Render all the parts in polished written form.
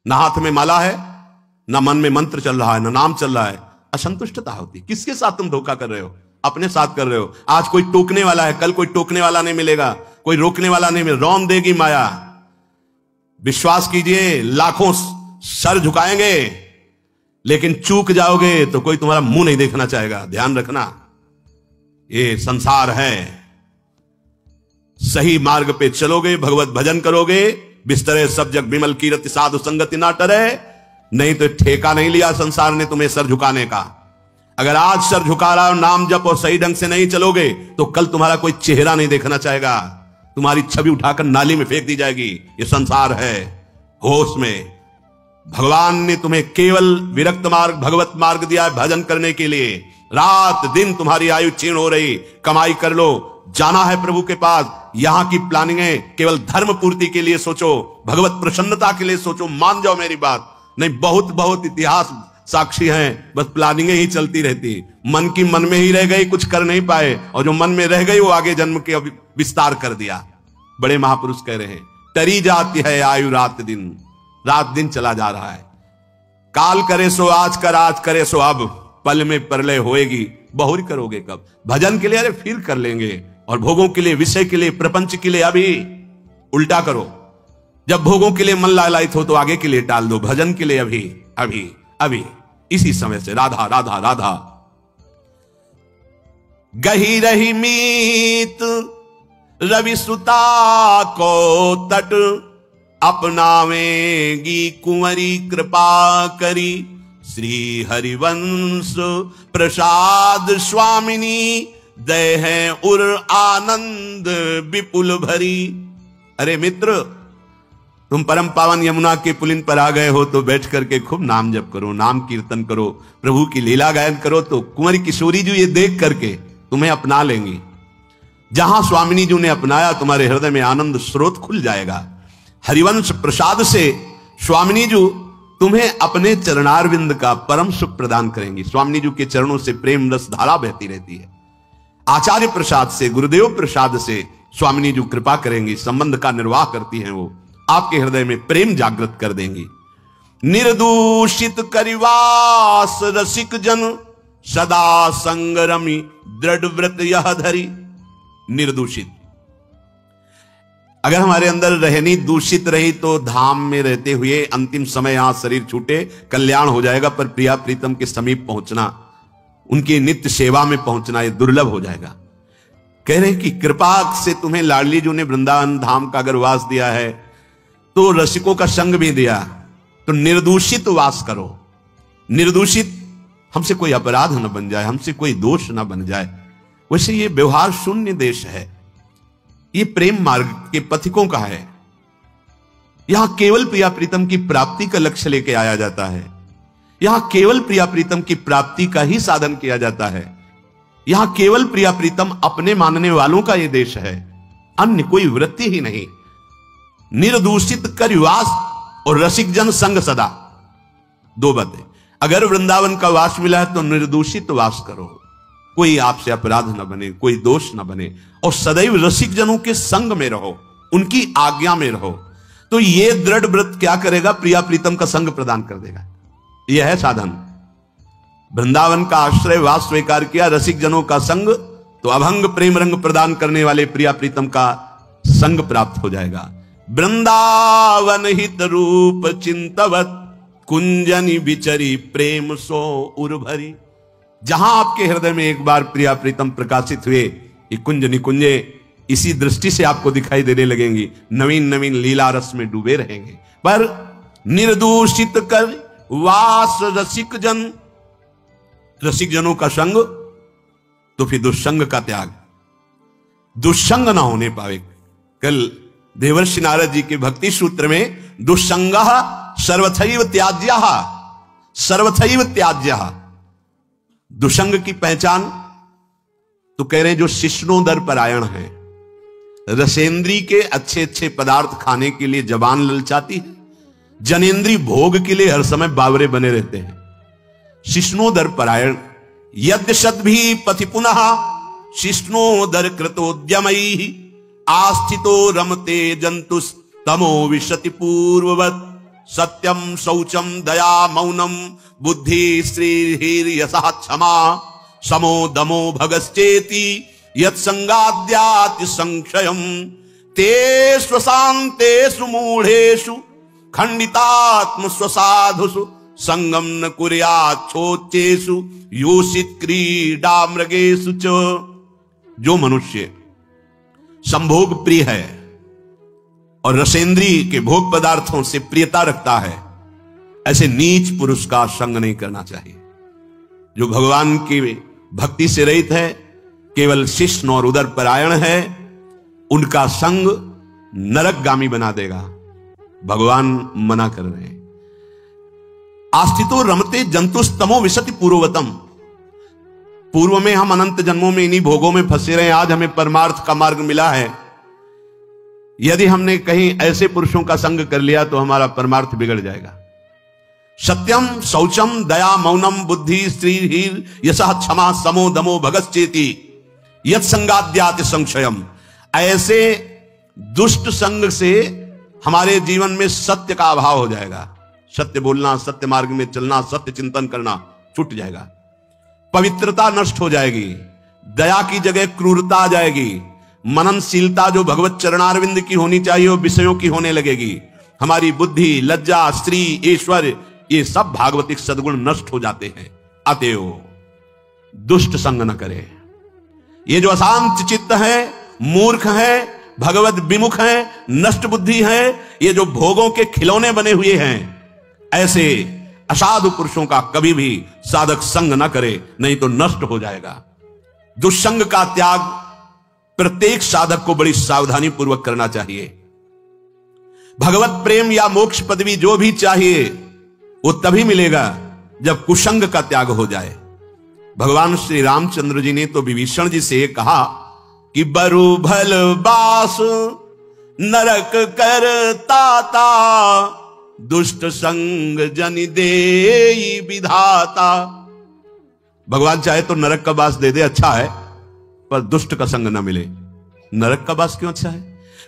ना हाथ में माला है, ना मन में मंत्र चल रहा है, ना नाम चल रहा है, असंतुष्टता होती। किसके साथ तुम धोखा कर रहे हो? अपने साथ कर रहे हो। आज कोई टोकने वाला है, कल कोई टोकने वाला नहीं मिलेगा, कोई रोकने वाला नहीं मिलेगा, रौंद देगी माया। विश्वास कीजिए, लाखों सर झुकाएंगे, लेकिन चूक जाओगे तो कोई तुम्हारा मुंह नहीं देखना चाहेगा। ध्यान रखना, ये संसार है। सही मार्ग पे चलोगे, भगवत भजन करोगे, बिस्तरे सब जग विमल कीरति साधु संगति ना टरे, नहीं तो ठेका नहीं लिया संसार ने तुम्हें सर झुकाने का। अगर आज सर झुका रहा हो, नाम जप और सही ढंग से नहीं चलोगे, तो कल तुम्हारा कोई चेहरा नहीं देखना चाहेगा, तुम्हारी छवि उठाकर नाली में फेंक दी जाएगी। ये संसार है। होश में, भगवान ने तुम्हें केवल विरक्त मार्ग, भगवत मार्ग दिया है भजन करने के लिए। रात दिन तुम्हारी आयु क्षीण हो रही, कमाई कर लो, जाना है प्रभु के पास। यहां की प्लानिंगें केवल धर्म पूर्ति के लिए सोचो, भगवत प्रसन्नता के लिए सोचो। मान जाओ मेरी बात, नहीं बहुत बहुत इतिहास साक्षी हैं, बस प्लानिंगें ही चलती रहती। मन की मन में ही रह गई, कुछ कर नहीं पाए, और जो मन में रह गई वो आगे जन्म के विस्तार कर दिया। बड़े महापुरुष कह रहे हैं, टरी जाती है आयु रात दिन, रात दिन चला जा रहा है। काल करे सो आज कर, आज करे सो अब, पल में प्रलय होएगी, बहुरी करोगे कब? भजन के लिए अरे फिर कर लेंगे, और भोगों के लिए, विषय के लिए, प्रपंच के लिए अभी। उल्टा करो, जब भोगों के लिए मन लालायित हो तो आगे के लिए टाल दो, भजन के लिए अभी अभी अभी, इसी समय से। राधा राधा राधा। गही रही मीत रवि सुता को तट, अपनावेगी कुंवरी कृपा करी, श्री हरिवंश प्रसाद स्वामिनी, दय है उर आनंद विपुल भरी। अरे मित्र, तुम परम पावन यमुना के पुलिन पर आ गए हो तो बैठ करके खूब नाम जप करो, नाम कीर्तन करो, प्रभु की लीला गायन करो, तो कुंवरी किशोरी जी ये देख करके तुम्हें अपना लेंगी। जहां स्वामिनी जी ने अपनाया, तुम्हारे हृदय में आनंद स्रोत खुल जाएगा। हरिवंश प्रसाद से स्वामिनी जी तुम्हें अपने चरणारविंद का परम सुख प्रदान करेंगी। स्वामिनी जी के चरणों से प्रेम रस धारा बहती रहती है। आचार्य प्रसाद से, गुरुदेव प्रसाद से स्वामिनी जी कृपा करेंगी, संबंध का निर्वाह करती हैं वो, आपके हृदय में प्रेम जागृत कर देंगी। निर्दूषित करिवास रसिक जन, सदा संगरमी दृढ़ व्रत यह धरी। निर्दूषित, अगर हमारे अंदर रहनी दूषित रही तो धाम में रहते हुए अंतिम समय यहां शरीर छूटे कल्याण हो जाएगा, पर प्रिया प्रीतम के समीप पहुंचना, उनकी नित्य सेवा में पहुंचना, यह दुर्लभ हो जाएगा। कह रहे कि कृपा से तुम्हें लाडली जी ने वृंदावन धाम का अगर वास दिया है तो रसिकों का संग भी दिया, तो निर्दूषित वास करो। निर्दूषित, हमसे कोई अपराध न बन जाए, हमसे कोई दोष न बन जाए। वैसे ये व्यवहार शून्य देश है, ये प्रेम मार्ग के पथिकों का है। यहां केवल प्रिया प्रीतम की प्राप्ति का लक्ष्य लेके आया जाता है, यहां केवल प्रिया प्रीतम की प्राप्ति का ही साधन किया जाता है। यहां केवल प्रिया प्रीतम अपने मानने वालों का यह देश है, अन्य कोई वृत्ति ही नहीं। निर्दूषित करिवास और रसिक जन संग सदा, दो बातें। अगर वृंदावन का वास मिला है तो निर्दूषित वास करो, कोई आपसे अपराध न बने, कोई दोष न बने, और सदैव रसिक जनों के संग में रहो, उनकी आज्ञा में रहो। तो यह दृढ़ व्रत क्या करेगा? प्रिया प्रीतम का संग प्रदान कर देगा। यह है साधन। वृंदावन का आश्रय वास स्वीकार किया, रसिक जनों का संग, तो अभंग प्रेम रंग प्रदान करने वाले प्रिया प्रीतम का संग प्राप्त हो जाएगा। वृंदावन हित रूप चिंतवत, कुंजनी बिचरी प्रेम सो उर्भरी। जहां आपके हृदय में एक बार प्रिया प्रीतम प्रकाशित हुए, ये कुंज निकुंजे इसी दृष्टि से आपको दिखाई देने लगेंगी, नवीन नवीन लीला रस में डूबे रहेंगे। पर निर्दूषित कर वास रसिक जन, रसिक जनों का संग, तो फिर दुष्संग का त्याग, दुष्संग ना होने पावे। कल देवर्षि नारद जी के भक्ति सूत्र में दुष्संगः सर्वथैव त्याज्यः, सर्वथैव त्याज्यः। दुष्संग की पहचान तो कह रहे हैं जो शिष्णोदर परायण है, रसेंद्री के अच्छे अच्छे पदार्थ खाने के लिए जबान ललचाती है, जनेन्द्री भोग के लिए हर समय बावरे बने रहते हैं। शिष्णोदर परायण, यद्यशत भी पथि पुनः शिष्णोदर कृतोद्यमैः, आस्थितो रमते जंतुस तमो विशति पूर्ववत, सत्यम शौचम दया मौनम बुद्धि श्रीर् यशः क्षमा समो दमो भगश्चेति यत्संगाद्याति संक्षयम ते स्वशान्तेषु मूढ़ेषु खंडितात्म स्वसाधुषु संगम न कुर्याच्छोच्चेषु योषित क्रीडा मृगेषु च। जो मनुष्य संभोग प्रिय है और रसेंद्रिय के भोग पदार्थों से प्रियता रखता है, ऐसे नीच पुरुष का संग नहीं करना चाहिए। जो भगवान की भक्ति से रहित है, केवल शिष्ण और उदर परायण है, उनका संग नरकगामी बना देगा। भगवान मना कर रहे हैं। आस्थितो रमते जंतुस्तमो विशति पूर्ववतम। पूर्व में हम अनंत जन्मों में इन्हीं भोगों में फंसे रहे, आज हमें परमार्थ का मार्ग मिला है। यदि हमने कहीं ऐसे पुरुषों का संग कर लिया तो हमारा परमार्थ बिगड़ जाएगा। सत्यम शौचम दया मौनम बुद्धि श्रीर् यशः क्षमा समो दमो भगश्चेति यत् संगाद्याति संशयम। ऐसे दुष्ट संग से हमारे जीवन में सत्य का अभाव हो जाएगा। सत्य बोलना, सत्य मार्ग में चलना, सत्य चिंतन करना छूट जाएगा। पवित्रता नष्ट हो जाएगी, दया की जगह क्रूरता आ जाएगी। मननशीलता जो भगवत चरणारविंद की होनी चाहिए वो विषयों की होने लगेगी। हमारी बुद्धि, लज्जा, स्त्री, ईश्वर, ये सब भागवतिक सद्गुण नष्ट हो जाते हैं। अतएव दुष्ट संग न करे। ये जो अशांत चित्त है, मूर्ख है, भगवत विमुख है, नष्ट बुद्धि है, ये जो भोगों के खिलौने बने हुए हैं, ऐसे असाधु पुरुषों का कभी भी साधक संग न करे, नहीं तो नष्ट हो जाएगा। दुष्संग का त्याग प्रत्येक साधक को बड़ी सावधानी पूर्वक करना चाहिए। भगवत प्रेम या मोक्ष पदवी जो भी चाहिए वो तभी मिलेगा जब कुसंग का त्याग हो जाए। भगवान श्री रामचंद्र जी ने तो विभीषण जी से कहा कि बरु भल बास नरक कर ताता दुष्ट संग जन दे विधाता। भगवान चाहे तो नरक का वास दे दे, अच्छा है, पर दुष्ट का संग न मिले। नरक का वास क्यों अच्छा है?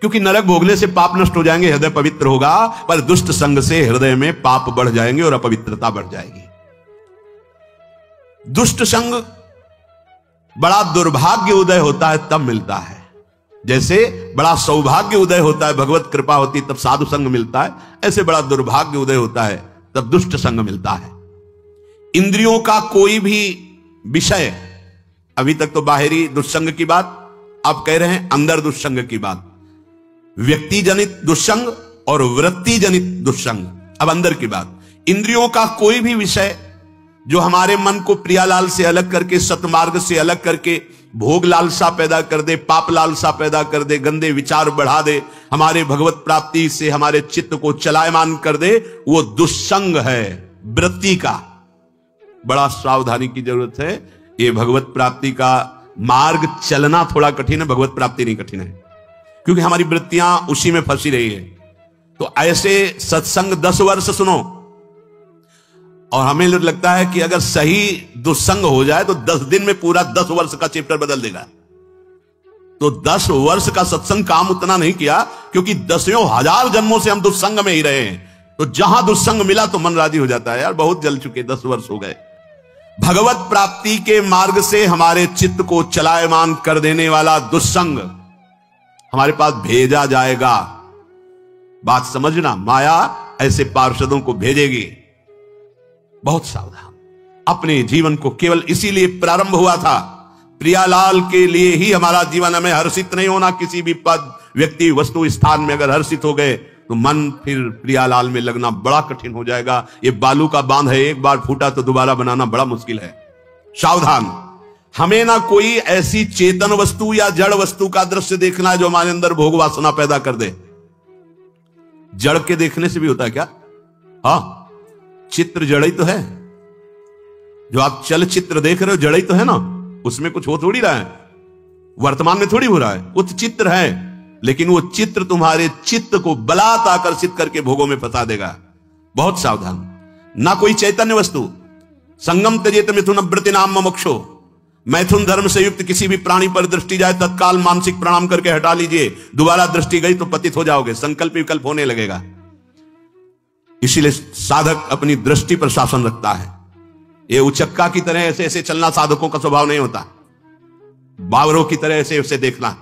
क्योंकि नरक भोगने से पाप नष्ट हो जाएंगे, हृदय पवित्र होगा, पर दुष्ट संग से हृदय में पाप बढ़ जाएंगे और अपवित्रता बढ़ जाएगी। दुष्ट संग बड़ा दुर्भाग्य उदय होता है तब मिलता है, जैसे बड़ा सौभाग्य उदय होता है, भगवत कृपा होती तब साधु संग मिलता है, ऐसे बड़ा दुर्भाग्य उदय होता है तब दुष्ट संग मिलता है। इंद्रियों का कोई भी विषय, अभी तक तो बाहरी दुष्संग की बात, अब कह रहे हैं अंदर दुष्संग की बात। व्यक्ति जनित दुष्संग और वृत्ति जनित दुष्संग, अब अंदर की बात। इंद्रियों का कोई भी विषय जो हमारे मन को प्रियालाल से अलग करके, सतमार्ग से अलग करके भोग लालसा पैदा कर दे, पाप लालसा पैदा कर दे, गंदे विचार बढ़ा दे, हमारे भगवत प्राप्ति से हमारे चित्त को चलायमान कर दे, वो दुष्संग है। वृत्ति का बड़ा सावधानी की जरूरत है। ये भगवत प्राप्ति का मार्ग चलना थोड़ा कठिन है, भगवत प्राप्ति नहीं कठिन है, क्योंकि हमारी वृत्तियां उसी में फंसी रही है। तो ऐसे सत्संग 10 वर्ष सुनो, और हमें लगता है कि अगर सही दुस्संग हो जाए तो 10 दिन में पूरा 10 वर्ष का चैप्टर बदल देगा। तो 10 वर्ष का सत्संग काम उतना नहीं किया, क्योंकि 10,000 जन्मों से हम दुस्संग में ही रहे हैं। तो जहां दुस्संग मिला तो मन राजी हो जाता है, यार बहुत जल चुके, 10 वर्ष हो गए। भगवत प्राप्ति के मार्ग से हमारे चित्त को चलायमान कर देने वाला दुस्संग हमारे पास भेजा जाएगा। बात समझना, माया ऐसे पार्षदों को भेजेगी। बहुत सावधान। अपने जीवन को केवल इसीलिए प्रारंभ हुआ था, प्रियालाल के लिए ही हमारा जीवन। हमें हर्षित नहीं होना किसी भी पद, व्यक्ति, वस्तु, स्थान में। अगर हर्षित हो गए तो मन फिर प्रियालाल में लगना बड़ा कठिन हो जाएगा। ये बालू का बांध है, एक बार फूटा तो दोबारा बनाना बड़ा मुश्किल है। सावधान। हमें ना कोई ऐसी चेतन वस्तु या जड़ वस्तु का दृश्य देखना है जो हमारे अंदर भोग वासना पैदा कर दे। जड़ के देखने से भी होता है क्या? हाँ, चित्र जड़ ही तो है। जो आप चलचित्र देख रहे हो जड़ ही तो है ना, उसमें कुछ हो थोड़ी रहा है, वर्तमान में थोड़ी हो रहा है। वो तो चित्र है, लेकिन वो चित्र तुम्हारे चित्त को बलात् आकर्षित करके भोगों में फंसा देगा। बहुत सावधान। ना कोई चैतन्य वस्तु। संगम त्यजेत मिथुन व्रति नाम मोक्षो। मैथुन धर्म से युक्त किसी भी प्राणी पर दृष्टि जाए तत्काल मानसिक प्रणाम करके हटा लीजिए। दोबारा दृष्टि गई तो पतित हो जाओगे, संकल्प विकल्प होने लगेगा। इसीलिए साधक अपनी दृष्टि पर शासन रखता है। ये उचक्का की तरह ऐसे ऐसे चलना साधकों का स्वभाव नहीं होता। बावरों की तरह ऐसे ऐसे देखना,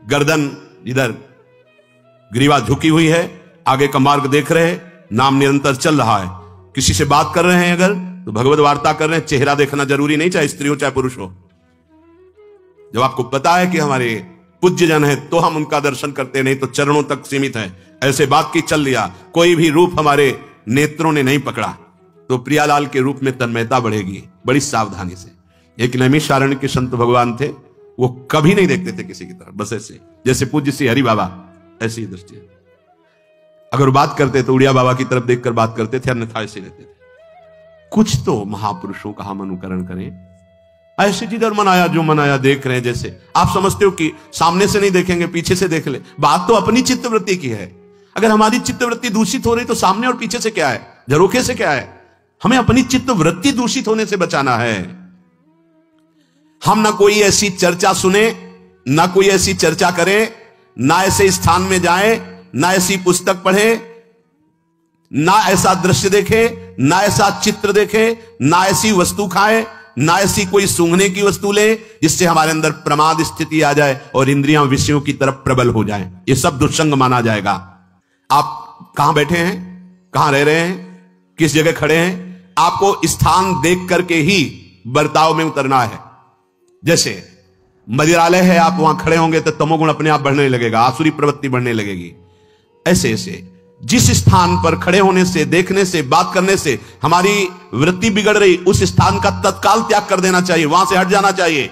गर्दन इधर, ग्रीवा झुकी हुई है, आगे का मार्ग देख रहे हैं, नाम निरंतर चल रहा है। किसी से बात कर रहे हैं अगर तो भगवत वार्ता कर रहे हैं, चेहरा देखना जरूरी नहीं, चाहे स्त्री हो चाहे पुरुष हो। जब आपको पता है कि हमारे पूज्य जन है तो हम उनका दर्शन करते, नहीं तो चरणों तक सीमित है। ऐसे बात की चल लिया, कोई भी रूप हमारे नेत्रों ने नहीं पकड़ा तो प्रियालाल के रूप में तन्मयता बढ़ेगी, बड़ी सावधानी से। एक नैमिषारण्य के संत भगवान थे, वो कभी नहीं देखते थे किसी की तरफ, बस ऐसे जैसे पूज्य श्री हरि बाबा ऐसी दृष्टि है। अगर बात करते तो उड़िया बाबा की तरफ देखकर बात करते थे, अन्यथा ऐसे रहते थे। कुछ तो महापुरुषों का हम अनुकरण करें। ऐसे जिधर मनाया जो मनाया देख रहे हैं, जैसे आप समझते हो कि सामने से नहीं देखेंगे पीछे से देख ले। बात तो अपनी चित्तवृत्ति की है। अगर हमारी चित्तवृत्ति दूषित हो रही तो सामने और पीछे से क्या है, झरोखे से क्या है? हमें अपनी चित्तवृत्ति दूषित होने से बचाना है। हम ना कोई ऐसी चर्चा सुने, ना कोई ऐसी चर्चा करें, ना ऐसे स्थान में जाए, ना ऐसी पुस्तक पढ़े, ना ऐसा दृश्य देखे, ना ऐसा चित्र देखे, ना ऐसी वस्तु खाए, ना ऐसी कोई सूंघने की वस्तु ले जिससे हमारे अंदर प्रमाद स्थिति आ जाए और इंद्रियां विषयों की तरफ प्रबल हो जाएं। ये सब दुष्संग माना जाएगा। आप कहां बैठे हैं, कहां रह रहे हैं, किस जगह खड़े हैं, आपको स्थान देख करके ही बर्ताव में उतरना है। जैसे मदिरालय है, आप वहां खड़े होंगे तो तमोगुण अपने आप बढ़ने लगेगा, आसुरी प्रवृत्ति बढ़ने लगेगी। ऐसे ऐसे जिस स्थान पर खड़े होने से, देखने से, बात करने से हमारी वृत्ति बिगड़ रही, उस स्थान का तत्काल त्याग कर देना चाहिए, वहां से हट जाना चाहिए।